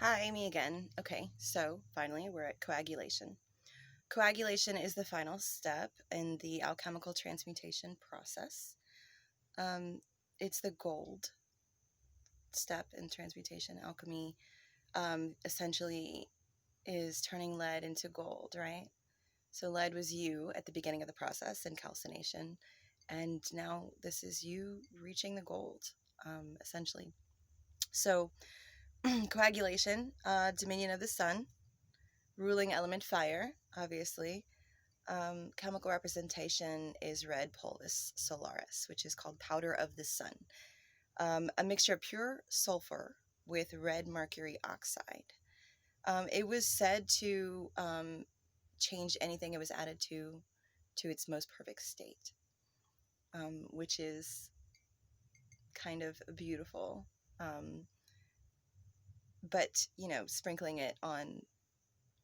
Hi, me again. Okay, so finally we're at coagulation. Coagulation is the final step in the alchemical transmutation process. It's the gold step in transmutation. Alchemy essentially is turning lead into gold, right? So lead was you at the beginning of the process in calcination, and now this is you reaching the gold, essentially. So coagulation, dominion of the sun, ruling element fire, obviously. Chemical representation is red pulvis solaris, which is called powder of the sun. A mixture of pure sulfur with red mercury oxide. It was said to change anything it was added to its most perfect state, which is kind of beautiful. But, sprinkling it on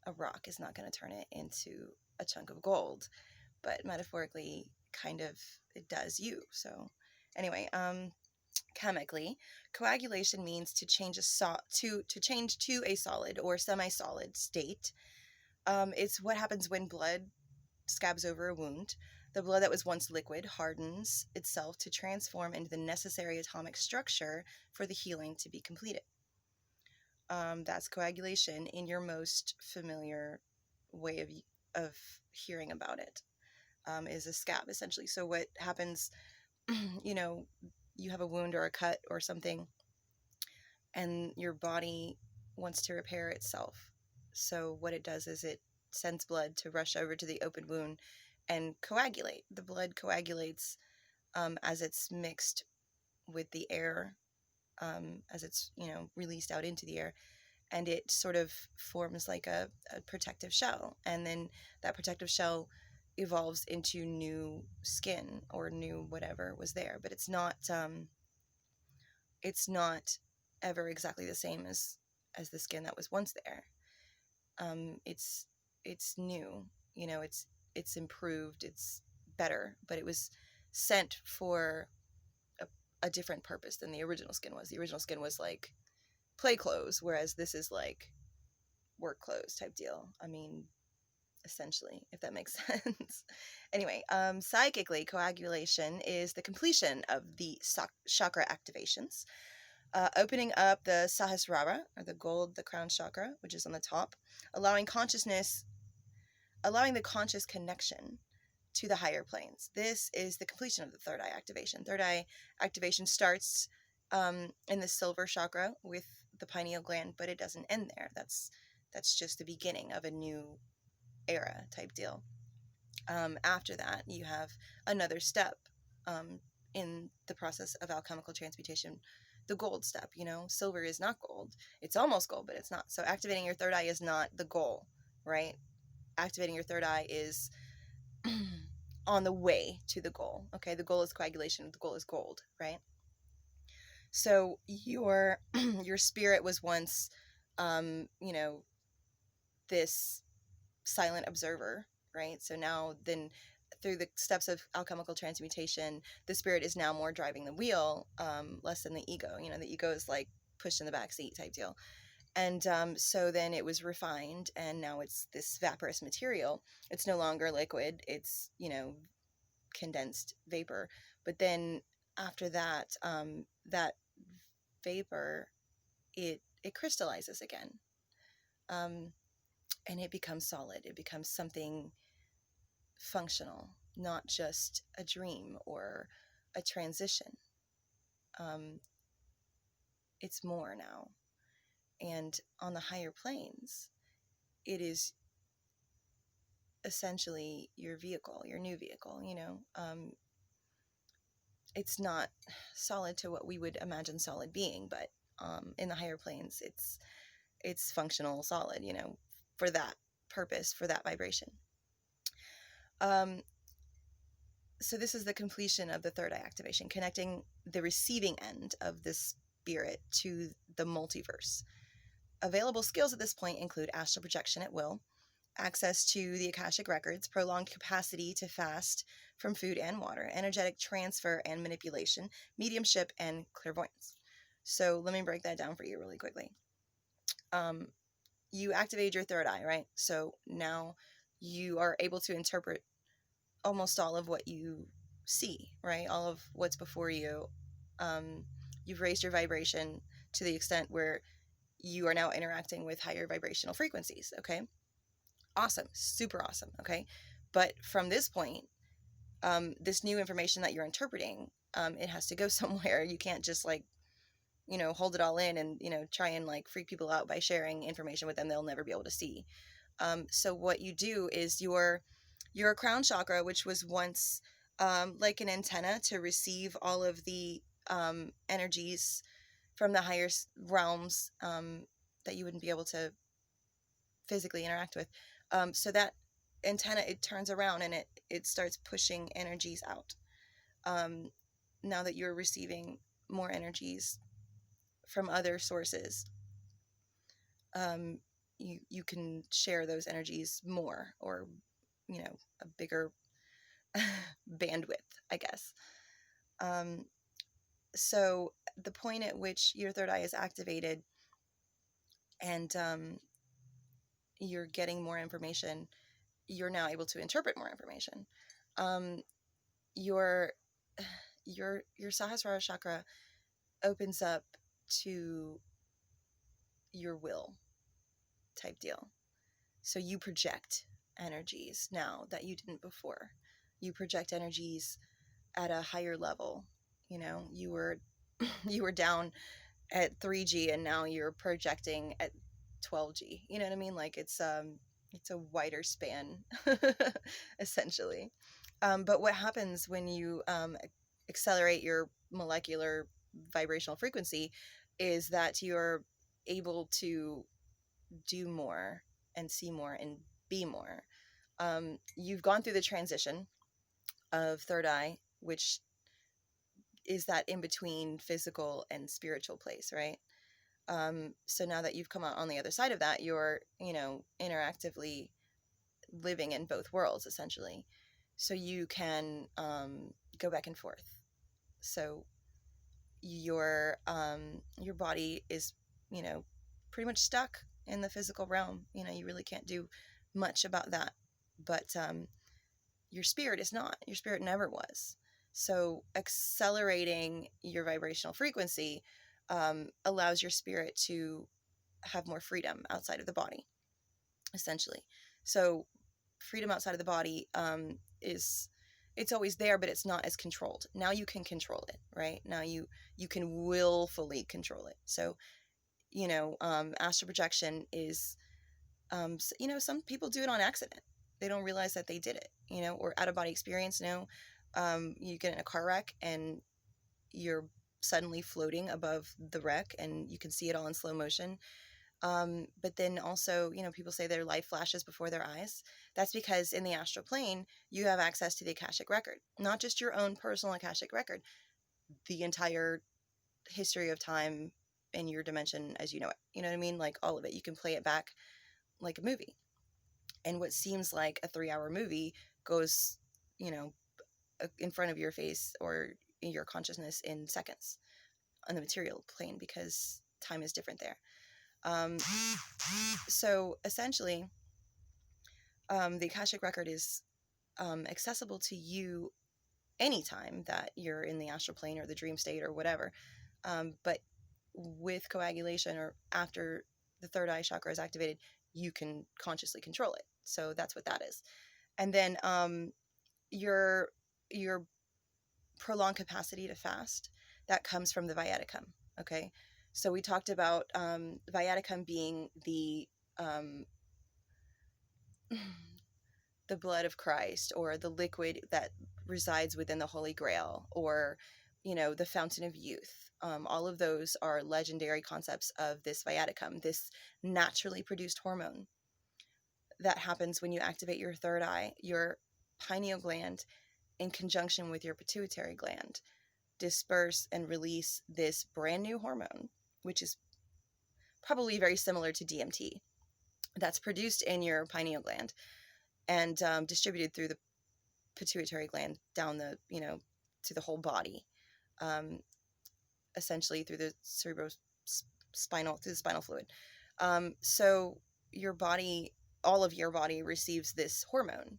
a rock is not going to turn it into a chunk of gold, but metaphorically kind of it does you. So anyway, chemically, coagulation means to change to change to a solid or semi-solid state. It's what happens when blood scabs over a wound. The blood that was once liquid hardens itself to transform into the necessary atomic structure for the healing to be completed. That's coagulation in your most familiar way of hearing about it, is a scab, essentially. So what happens, you have a wound or a cut or something, and your body wants to repair itself. So what it does is it sends blood to rush over to the open wound and coagulate. The blood coagulates as it's mixed with the air, as it's, released out into the air. And it sort of forms like a protective shell. And then that protective shell evolves into new skin or new whatever was there. But it's not ever exactly the same as the skin that was once there. It's new, it's improved, it's better, but it was sent for a different purpose than the original skin was. The original skin was like play clothes, whereas this is like work clothes type deal. I mean, essentially, if that makes sense. Anyway, psychically, coagulation is the completion of the chakra activations, opening up the Sahasrara, or the crown chakra, which is on the top, allowing the conscious connection to the higher planes. This is the completion of the third eye activation. Third eye activation starts in the silver chakra with the pineal gland, but it doesn't end there. That's just the beginning of a new era type deal. After that, you have another step in the process of alchemical transmutation, the gold step. Silver is not gold. It's almost gold, but it's not. So activating your third eye is not the goal, right? Activating your third eye is on the way to the goal. Okay, the goal is coagulation. The goal is gold, right? So your spirit was once, this silent observer, right? So now then through the steps of alchemical transmutation, the spirit is now more driving the wheel, less than the ego. The ego is like pushed in the back seat type deal. And so then it was refined, and now it's this vaporous material. It's no longer liquid. It's, condensed vapor. But then after that, that vapor, it crystallizes again. And it becomes solid. It becomes something functional, not just a dream or a transition. It's more now. And on the higher planes, it is essentially your vehicle, your new vehicle, it's not solid to what we would imagine solid being, but in the higher planes, it's functional solid, for that purpose, for that vibration. So this is the completion of the third eye activation, connecting the receiving end of the spirit to the multiverse. Available skills at this point include astral projection at will, access to the Akashic records, prolonged capacity to fast from food and water, energetic transfer and manipulation, mediumship, and clairvoyance. So let me break that down for you really quickly. you activated your third eye, right? So now you are able to interpret almost all of what you see, right? All of what's before you. You've raised your vibration to the extent where you are now interacting with higher vibrational frequencies, okay? Awesome, super awesome, okay? But from this point, this new information that you're interpreting, it has to go somewhere. You can't just like, hold it all in and, try and like freak people out by sharing information with them they'll never be able to see. So what you do is your crown chakra, which was once like an antenna to receive all of the energies from the higher realms that you wouldn't be able to physically interact with. So that antenna, it turns around and it starts pushing energies out. Now that you're receiving more energies from other sources, you can share those energies more, or a bigger bandwidth, I guess. So the point at which your third eye is activated and you're getting more information, you're now able to interpret more information. Your Sahasrara chakra opens up to your will type deal. So you project energies now that you didn't before. You project energies at a higher level. You were down at 3G and now you're projecting at 12G. You know what I mean? Like it's a wider span, essentially. But what happens when you accelerate your molecular vibrational frequency is that you're able to do more and see more and be more. You've gone through the transition of third eye, which is that in between physical and spiritual place, right? So now that you've come out on the other side of that, you're, interactively living in both worlds, essentially. So you can go back and forth. So your body is, pretty much stuck in the physical realm. You really can't do much about that. But your spirit is not. Your spirit never was. So accelerating your vibrational frequency allows your spirit to have more freedom outside of the body, essentially. So freedom outside of the body it's always there, but it's not as controlled. Now you can control it, right? Now you can willfully control it. So, astral projection is, some people do it on accident. They don't realize that they did it, or out of body experience. You get in a car wreck and you're suddenly floating above the wreck and you can see it all in slow motion. But then also, people say their life flashes before their eyes. That's because in the astral plane, you have access to the Akashic record, not just your own personal Akashic record, the entire history of time in your dimension as you know it. You know what I mean? Like all of it. You can play it back like a movie. And what seems like a 3-hour movie goes, in front of your face or in your consciousness in seconds on the material plane, because time is different there. So essentially, the Akashic record is accessible to you anytime that you're in the astral plane or the dream state or whatever. But with coagulation, or after the third eye chakra is activated, you can consciously control it. So that's what that is. And then your prolonged capacity to fast, that comes from the viaticum. Okay. So we talked about viaticum being the blood of Christ, or the liquid that resides within the Holy Grail, or, the fountain of youth. All of those are legendary concepts of this viaticum, this naturally produced hormone that happens when you activate your third eye. Your pineal gland, in conjunction with your pituitary gland, disperse and release this brand new hormone, which is probably very similar to DMT, that's produced in your pineal gland and distributed through the pituitary gland down the, to the whole body, essentially through the through the spinal fluid. So your body, all of your body receives this hormone,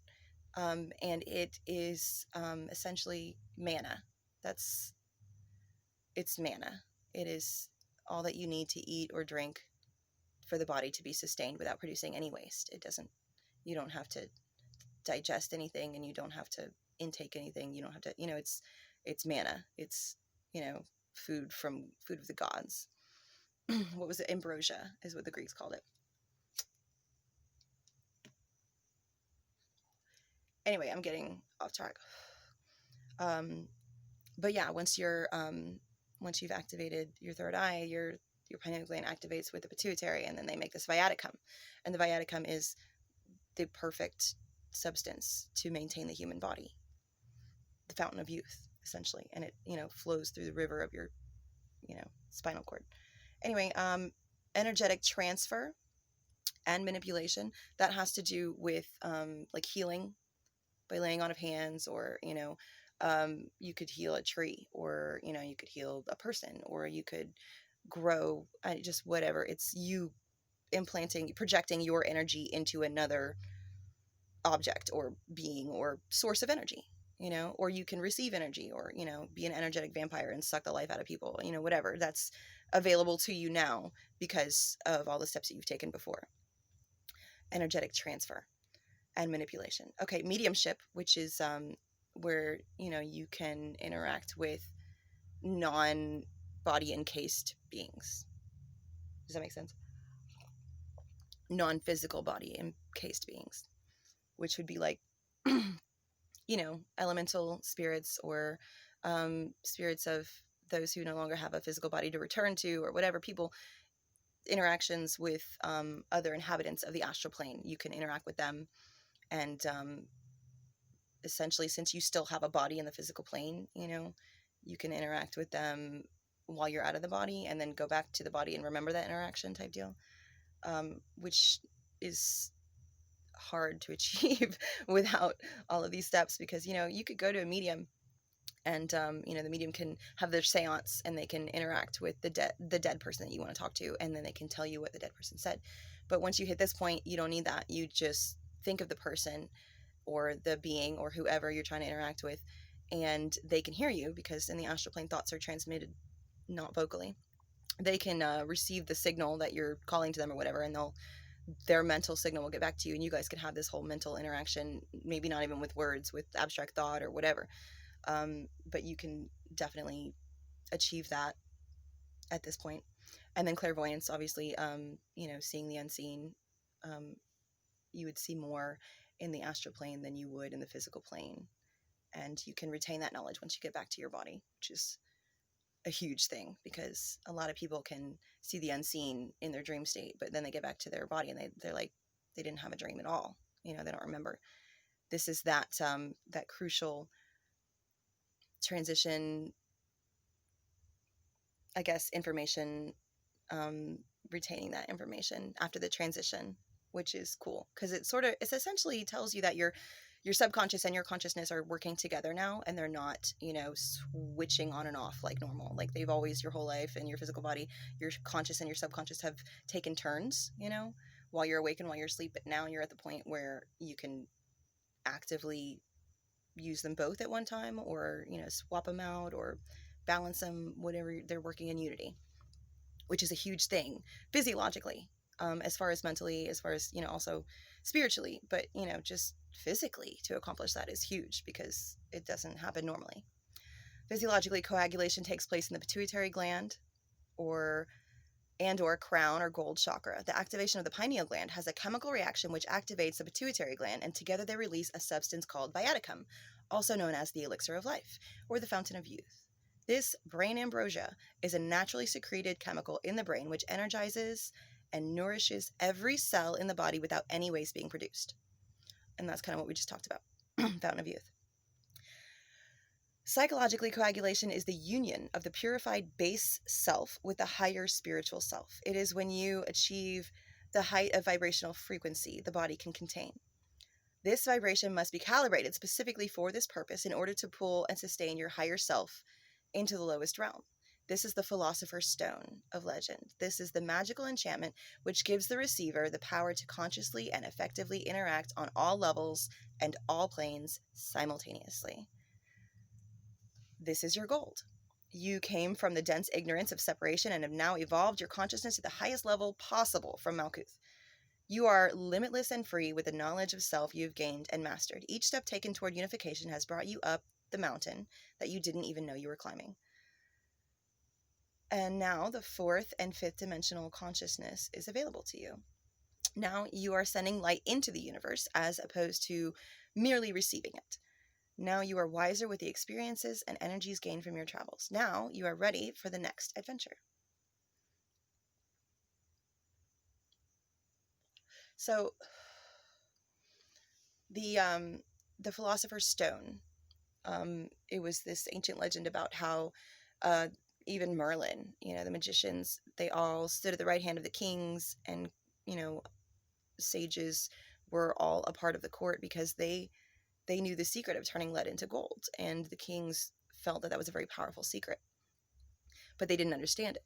and it is essentially mana. It's mana. It is all that you need to eat or drink for the body to be sustained without producing any waste. You don't have to digest anything, and you don't have to intake anything. You don't have to, it's mana. It's, food of the gods. What was it? Ambrosia is what the Greeks called it. Anyway, I'm getting off track. But yeah, once you've activated your third eye, your pineal gland activates with the pituitary, and then they make this viaticum. And the viaticum is the perfect substance to maintain the human body, the fountain of youth, essentially. And it, flows through the river of your, spinal cord. Anyway, energetic transfer and manipulation, that has to do with like healing by laying on of hands, or, you could heal a tree, or, you could heal a person, or you could grow, just whatever. It's you projecting your energy into another object or being or source of energy, or you can receive energy, or, be an energetic vampire and suck the life out of people, whatever. That's available to you now because of all the steps that you've taken before. Energetic transfer and manipulation. Okay, mediumship, which is where, you can interact with non-body encased beings. Does that make sense? Non-physical body encased beings, which would be like, elemental spirits, or spirits of those who no longer have a physical body to return to, or whatever. People, interactions with other inhabitants of the astral plane, you can interact with them. And essentially, since you still have a body in the physical plane, you can interact with them while you're out of the body, and then go back to the body and remember that interaction type deal, which is hard to achieve without all of these steps, because, you could go to a medium, and, the medium can have their seance, and they can interact with the dead person that you want to talk to, and then they can tell you what the dead person said. But once you hit this point, you don't need that. You just think of the person or the being or whoever you're trying to interact with, and they can hear you, because in the astral plane, thoughts are transmitted not vocally. They can receive the signal that you're calling to them or whatever, and their mental signal will get back to you, and you guys can have this whole mental interaction, maybe not even with words, with abstract thought or whatever. But you can definitely achieve that at this point. And then clairvoyance, obviously, seeing the unseen. You would see more in the astral plane than you would in the physical plane. And you can retain that knowledge once you get back to your body, which is a huge thing, because a lot of people can see the unseen in their dream state, but then they get back to their body and they're like, they didn't have a dream at all. They don't remember. This is that crucial transition, I guess, information, retaining that information after the transition, which is cool, because it essentially tells you that your subconscious and your consciousness are working together now, and they're not, switching on and off like normal. Like they've always, your whole life, in your physical body, your conscious and your subconscious have taken turns, while you're awake and while you're asleep. But now you're at the point where you can actively use them both at one time, or, swap them out or balance them, whatever. They're working in unity, which is a huge thing physiologically, as far as mentally, as far as, also spiritually, but, just physically to accomplish that is huge, because it doesn't happen normally. Physiologically, coagulation takes place in the pituitary gland, or crown or gold chakra. The activation of the pineal gland has a chemical reaction which activates the pituitary gland, and together they release a substance called viaticum, also known as the elixir of life, or the fountain of youth. This brain ambrosia is a naturally secreted chemical in the brain which energizes and nourishes every cell in the body without any waste being produced. And that's kind of what we just talked about. Fountain of youth. Psychologically, coagulation is the union of the purified base self with the higher spiritual self. It is when you achieve the height of vibrational frequency the body can contain. This vibration must be calibrated specifically for this purpose in order to pull and sustain your higher self into the lowest realm. This is the Philosopher's Stone of legend. This is the magical enchantment which gives the receiver the power to consciously and effectively interact on all levels and all planes simultaneously. This is your gold. You came from the dense ignorance of separation and have now evolved your consciousness to the highest level possible from Malkuth. You are limitless and free with the knowledge of self you've gained and mastered. Each step taken toward unification has brought you up the mountain that you didn't even know you were climbing. And now the fourth and fifth dimensional consciousness is available to you. Now you are sending light into the universe as opposed to merely receiving it. Now you are wiser with the experiences and energies gained from your travels. Now you are ready for the next adventure. So the Philosopher's Stone, it was this ancient legend about how even Merlin, the magicians, they all stood at the right hand of the kings, and, sages were all a part of the court because they knew the secret of turning lead into gold, and the kings felt that was a very powerful secret, but they didn't understand it.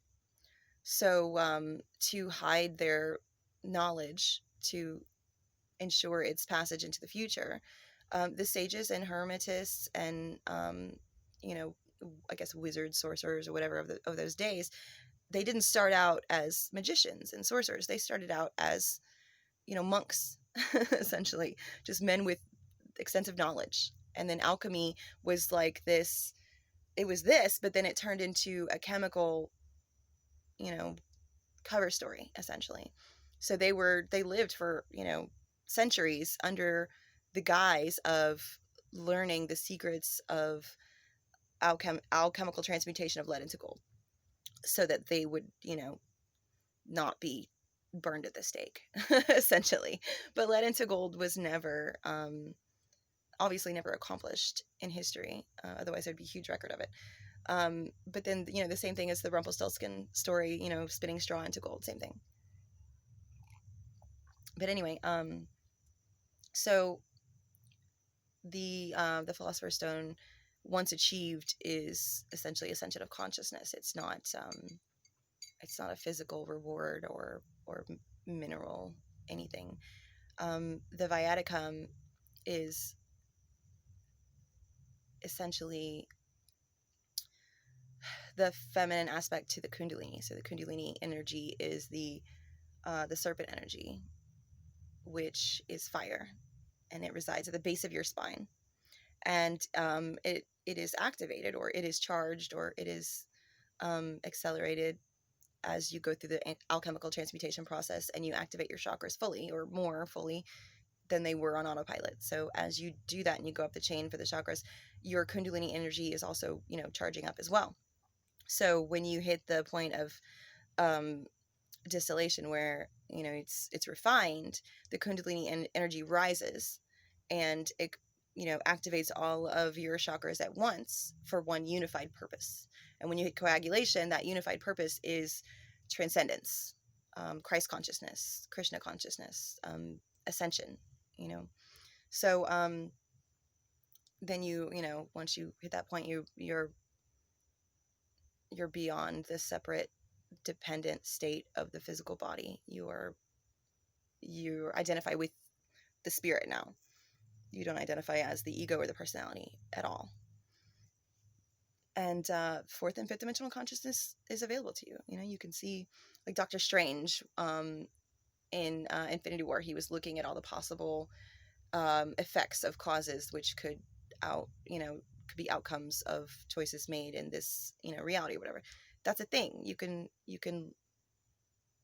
So to hide their knowledge, to ensure its passage into the future, the sages and hermetists and I guess wizards, sorcerers, or whatever of those days, they didn't start out as magicians and sorcerers. They started out as, monks, essentially, just men with extensive knowledge. And then alchemy was like this. It was this, but then it turned into a chemical, cover story, essentially. So they lived for, centuries under the guise of learning the secrets of alchemical transmutation of lead into gold, so that they would, not be burned at the stake, essentially. But lead into gold was never, obviously never accomplished in history. Otherwise there'd be a huge record of it. But then, the same thing as the Rumpelstiltskin story, spinning straw into gold, same thing. But anyway, so the Philosopher's Stone, once achieved, is essentially ascension of consciousness. It's not a physical reward or mineral anything. The Viaticum is essentially the feminine aspect to the Kundalini. So the Kundalini energy is the serpent energy, which is fire, and it resides at the base of your spine. And it is activated, or it is charged, or it is accelerated as you go through the alchemical transmutation process, and you activate your chakras fully, or more fully than they were on autopilot. So as you do that and you go up the chain for the chakras, your Kundalini energy is also, charging up as well. So when you hit the point of distillation, where, it's refined, the Kundalini energy rises, and it, activates all of your chakras at once for one unified purpose. And when you hit coagulation, that unified purpose is transcendence, Christ consciousness, Krishna consciousness, ascension, So then once you hit that point, you're beyond the separate, dependent state of the physical body. You identify with the spirit now. You don't identify as the ego or the personality at all. And fourth and fifth dimensional consciousness is available to you. You can see, like Dr. Strange in Infinity War, he was looking at all the possible effects of causes which could be outcomes of choices made in this, reality or whatever. That's a thing. You can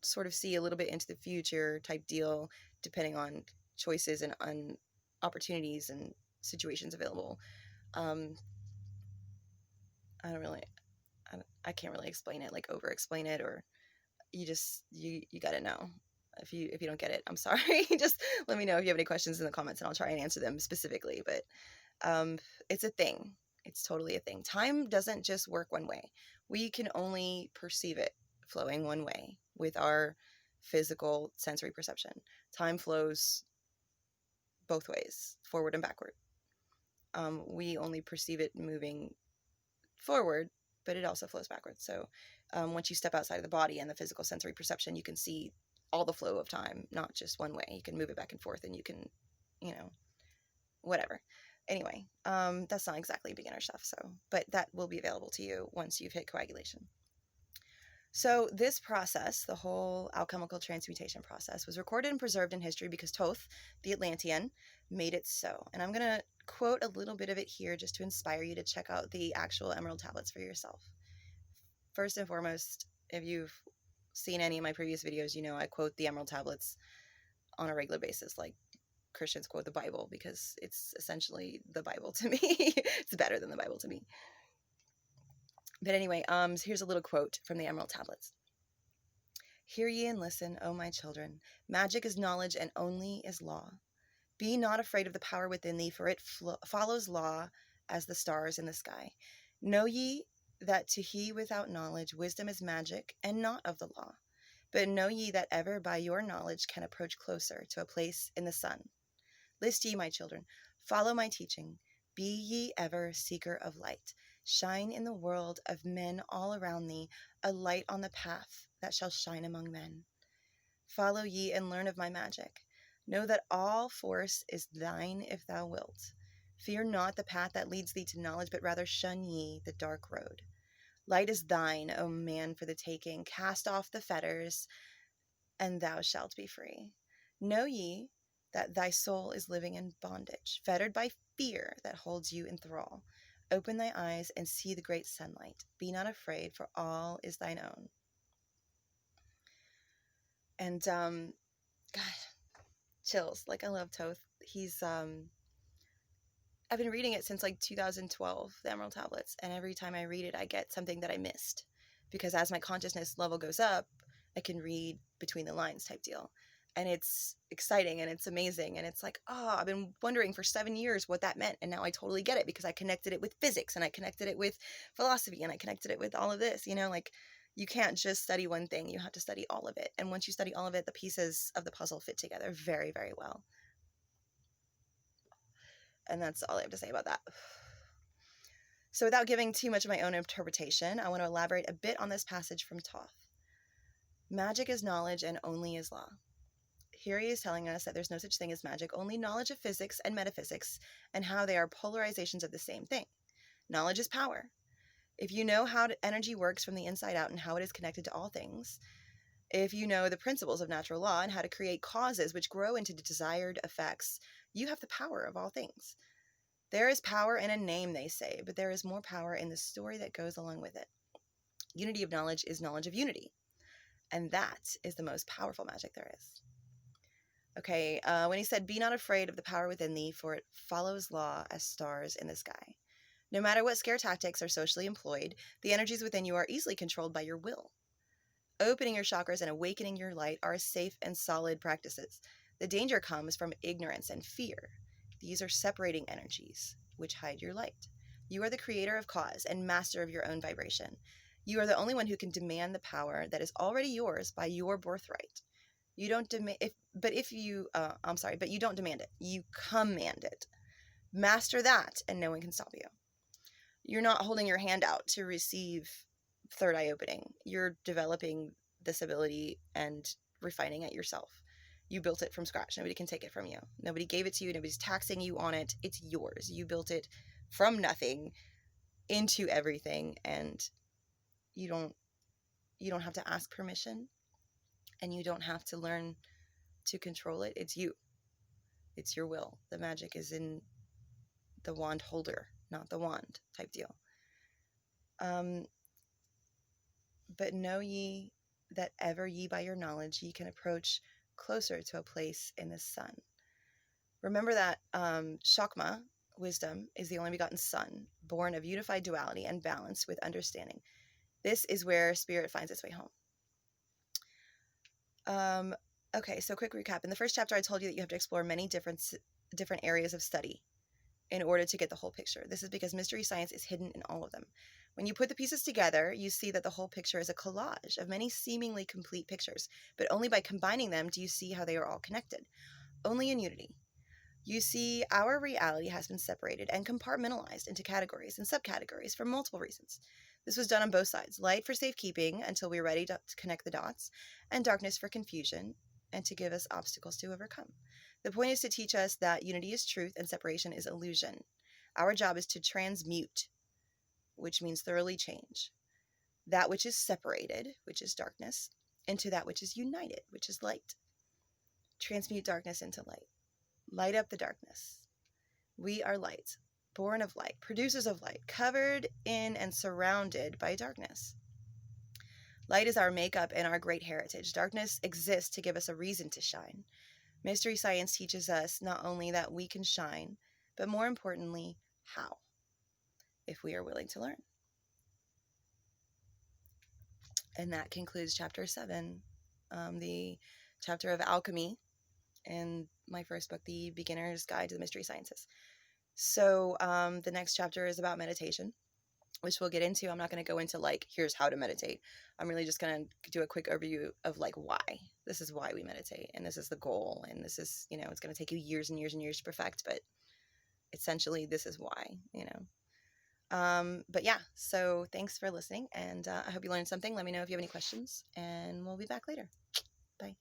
sort of see a little bit into the future type deal, depending on choices and opportunities and situations available. I can't really explain it, like over explain it, or you gotta know. If you don't get it, I'm sorry. Just let me know if you have any questions in the comments, and I'll try and answer them specifically. But it's a thing. It's totally a thing. Time doesn't just work one way. We can only perceive it flowing one way with our physical sensory perception. Time flows both ways, forward and backward. We only perceive it moving forward but it also flows backwards. So once you step outside of the body and the physical sensory perception, you can see all the flow of time, not just one way. You can move it back and forth, and you can, whatever. Anyway, that's not exactly beginner stuff. So, but that will be available to you once you've hit coagulation. So this process, the whole alchemical transmutation process, was recorded and preserved in history because Thoth, the Atlantean, made it so. And I'm going to quote a little bit of it here just to inspire you to check out the actual emerald tablets for yourself. First and foremost, if you've seen any of my previous videos, I quote the emerald tablets on a regular basis, like Christians quote the Bible, because it's essentially the Bible to me. It's better than the Bible to me. But anyway, so here's a little quote from the Emerald Tablets. Hear ye and listen, O my children. Magic is knowledge and only is law. Be not afraid of the power within thee, for it follows law as the stars in the sky. Know ye that to he without knowledge, wisdom is magic and not of the law. But know ye that ever by your knowledge can approach closer to a place in the sun. List ye, my children, follow my teaching. Be ye ever seeker of light. Shine in the world of men all around thee, a light on the path that shall shine among men. Follow ye and learn of my magic. Know that all force is thine if thou wilt. Fear not the path that leads thee to knowledge, but rather shun ye the dark road. Light is thine, O man, for the taking. Cast off the fetters, and thou shalt be free. Know ye that thy soul is living in bondage, fettered by fear that holds you in thrall. Open thy eyes and see the great sunlight. Be not afraid, for all is thine own. And, God, chills. Like, I love Thoth. He's, I've been reading it since, 2012, the Emerald Tablets. And every time I read it, I get something that I missed. Because as my consciousness level goes up, I can read between the lines type deal. And it's exciting and it's amazing. And it's like, I've been wondering for 7 years what that meant. And now I totally get it because I connected it with physics and I connected it with philosophy and I connected it with all of this. You can't just study one thing. You have to study all of it. And once you study all of it, the pieces of the puzzle fit together very, very well. And that's all I have to say about that. So without giving too much of my own interpretation, I want to elaborate a bit on this passage from Thoth. Magic is knowledge and only is law. Here he is telling us that there's no such thing as magic, only knowledge of physics and metaphysics and how they are polarizations of the same thing. Knowledge is power. If you know how energy works from the inside out and how it is connected to all things, if you know the principles of natural law and how to create causes which grow into desired effects, you have the power of all things. There is power in a name, they say, but there is more power in the story that goes along with it. Unity of knowledge is knowledge of unity. And that is the most powerful magic there is. Okay, when he said, be not afraid of the power within thee, for it follows law as stars in the sky. No matter what scare tactics are socially employed, the energies within you are easily controlled by your will. Opening your chakras and awakening your light are safe and solid practices. The danger comes from ignorance and fear. These are separating energies, which hide your light. You are the creator of cause and master of your own vibration. You are the only one who can demand the power that is already yours by your birthright. You don't demand but you don't demand it. You command it. Master that, and no one can stop you. You're not holding your hand out to receive third eye opening. You're developing this ability and refining it yourself. You built it from scratch. Nobody can take it from you. Nobody gave it to you. Nobody's taxing you on it. It's yours. You built it from nothing into everything, and you don't have to ask permission. And you don't have to learn to control it. It's you. It's your will. The magic is in the wand holder, not the wand type deal. But know ye that ever ye by your knowledge ye can approach closer to a place in the sun. Remember that Chakra, wisdom, is the only begotten son, born of unified duality and balance with understanding. This is where spirit finds its way home. Okay, so quick recap. In the first chapter, I told you that you have to explore many different areas of study in order to get the whole picture. This is because mystery science is hidden in all of them. When you put the pieces together, you see that the whole picture is a collage of many seemingly complete pictures, but only by combining them do you see how they are all connected. Only in unity. You see, our reality has been separated and compartmentalized into categories and subcategories for multiple reasons. This was done on both sides. Light for safekeeping until we were ready to connect the dots, and darkness for confusion and to give us obstacles to overcome. The point is to teach us that unity is truth and separation is illusion. Our job is to transmute, which means thoroughly change, that which is separated, which is darkness, into that which is united, which is light. Transmute darkness into light. Light up the darkness. We are light, born of light, producers of light, covered in and surrounded by darkness. Light is our makeup and our great heritage. Darkness exists to give us a reason to shine. Mystery science teaches us not only that we can shine, but more importantly, how, if we are willing to learn. And that concludes chapter 7, the chapter of alchemy in my first book, The Beginner's Guide to the Mystery Sciences. So the next chapter is about meditation, which we'll get into. I'm not going to go into like, here's how to meditate. I'm really just going to do a quick overview of like why. This is why we meditate, and this is the goal, and this is, you know, it's going to take you years and years and years to perfect, but essentially this is why, you know. But yeah, so thanks for listening, and I hope you learned something. Let me know if you have any questions, and we'll be back later. Bye.